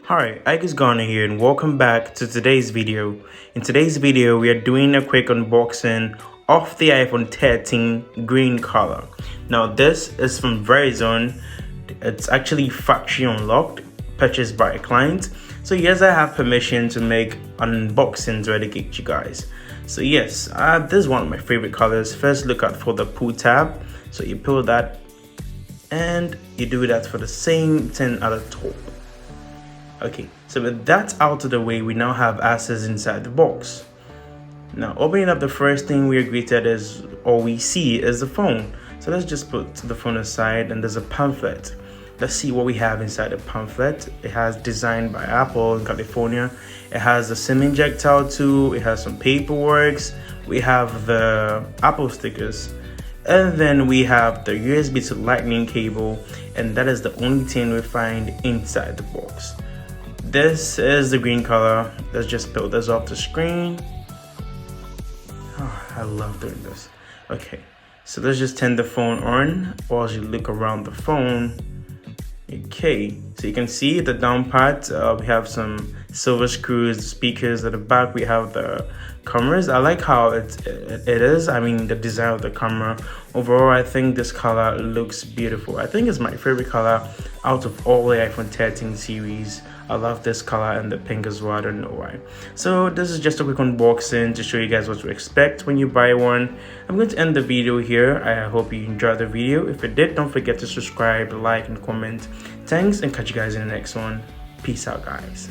Hi, Igoodsgh here and welcome back to today's video. In today's video, we are doing a quick unboxing of the iPhone 13 green color. Now this is from Verizon. It's actually factory unlocked, purchased by a client. So yes, I have permission to make unboxings to educate you guys. So yes, this is one of my favorite colors. First look out for the pull tab. So you pull that and you do that for the same thing at the top. Okay, so with that out of the way, we now have access inside the box. Now opening up, the first thing we are greeted is, or we see, is the phone. So let's just put the phone aside, and there's a pamphlet. Let's see what we have inside the pamphlet. It has designed by Apple in California. It has the SIM injector tool. It has some paperwork. We have the Apple stickers. And then we have the USB to Lightning cable, and that is the only thing we find inside the box. This is the green color. Let's just build this off the screen. Oh, I love doing this. Okay, so let's just turn the phone on while you look around the phone. Okay, so you can see the down part, we have some silver screws, the speakers at the back, we have the cameras. I like how it is. I mean, the design of the camera. Overall, I think this color looks beautiful. I think it's my favorite color out of all the iPhone 13 series. I love this color and the pink as well. I don't know why. So this is just a quick unboxing to show you guys what to expect when you buy one. I'm going to end the video here. I hope you enjoyed the video. If you did, don't forget to subscribe, like, and comment. Thanks, and catch you guys in the next one. Peace out, guys.